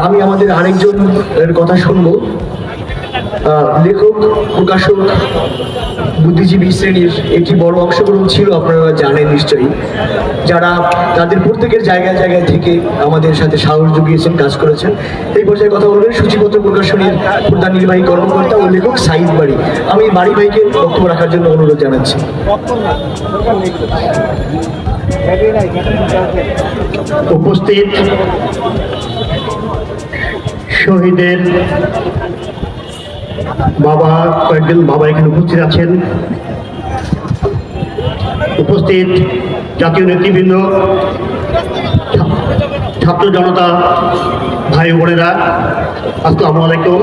আমি আমাদের আরেকজনের কথা শুনবো। লেখক, প্রকাশক, বুদ্ধিজীবী শ্রেণীর একটি বড় অংশগ্রহণ ছিল, আপনারা জানেন নিশ্চয়ই, যারা তাদের প্রত্যেকের জায়গায় জায়গায় থেকে আমাদের সাথে সাহস জুগিয়েছেন, কাজ করেছেন। এই পর্যায়ে কথা বলবেন সূচিপত্র প্রকাশনীর প্রধান নির্বাহী কর্মকর্তা ও লেখক সাইদ বাড়ি। আমি বাড়ি ভাইকে বক্তব্য রাখার জন্য অনুরোধ জানাচ্ছি। উপস্থিত শহীদের বাবা, কয়েকজন বাবা এখানে উপস্থিত আছেন। উপস্থিত জাতীয় নেতৃবৃন্দ, ছাত্র জনতা, ভাই বোনেরা, আসসালামু আলাইকুম।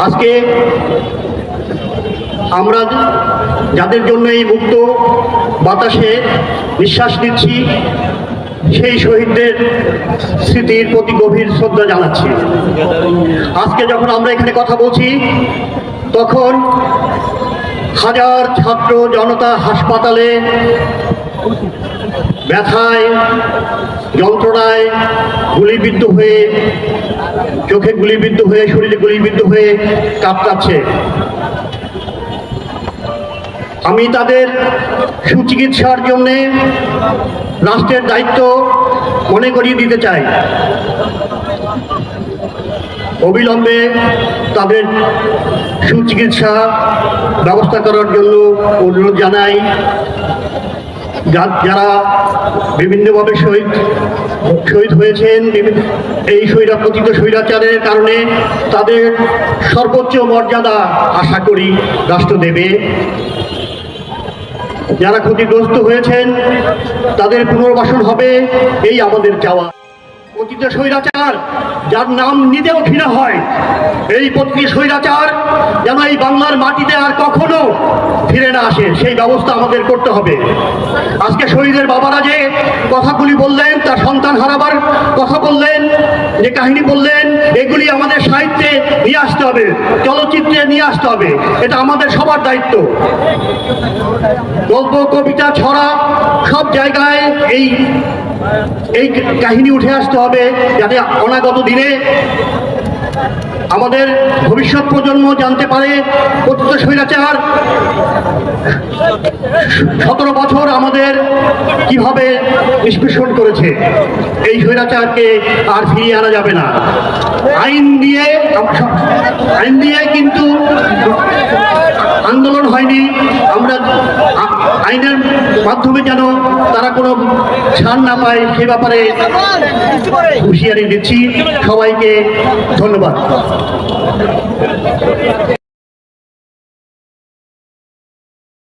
আজকে আমরা যাদের জন্য এই মুক্ত বাতাসে নিঃশ্বাস নিচ্ছি, সেই শহীদদের স্মৃতির প্রতি গভীর শ্রদ্ধা জানাচ্ছি। আজকে যখন আমরা এখানে কথা বলছি, তখন হাজার ছাত্র জনতা হাসপাতালে ব্যথায়, যন্ত্রণায় গুলিবিদ্ধ হয়ে, চোখে গুলিবিদ্ধ হয়ে, শরীরে গুলিবিদ্ধ হয়ে কাঁপছে। আমি তাদের সুচিকিৎসার জন্য রাষ্ট্রের দায়িত্ব মনে করিয়ে দিতে চাই। অবিলম্বে তাদের সুচিকিৎসা ব্যবস্থা করার জন্য অনুরোধ জানাই। যারা বিভিন্নভাবে শহীদ হয়েছেন, এই পতিত স্বৈরাচারের কারণে তাদের সর্বোচ্চ মর্যাদা আশা করি রাষ্ট্র দেবে। যারা ক্ষতিগ্রস্ত হয়েছেন তাদের পুনর্বাসন হবে, এই আমাদের চাওয়া। পতিত স্বৈরাচার যার নাম নিতেও ঘৃণা হয়, এই পতিত স্বৈরাচার যেন এই বাংলার মাটিতে আর কখনো ফিরে না আসে, সেই ব্যবস্থা আমাদের করতে হবে। আজকে শহীদের বাবারা যে কথাগুলি বললেন, তার সন্তান হারাবার কথা বললেন, যে কাহিনী বললেন, এগুলি আমাদের সাহিত্যে নিয়ে আসতে হবে, চলচ্চিত্রে নিয়ে আসতে হবে। এটা আমাদের সবার দায়িত্ব। গল্প, কবিতা, ছড়া সব জায়গায় এই কাহিনী উঠে আসতে হবে, যাতে অনাগত দিনে আমাদের ভবিষ্যৎ প্রজন্ম জানতে পারে পতিত স্বৈরাচার 17 বছর আমাদের কিভাবে নিষ্পেষণ করেছে। এই স্বৈরাচারকে আর ফিরিয়ে আনা যাবে না। আইন দিয়ে কিন্তু আন্দোলন হয়নি। আমরা আইনের মাধ্যমে যেন তারা কোনো ছাড় না পায়, সে ব্যাপারে হুঁশিয়ারি দিচ্ছি। সবাইকে ধন্যবাদ।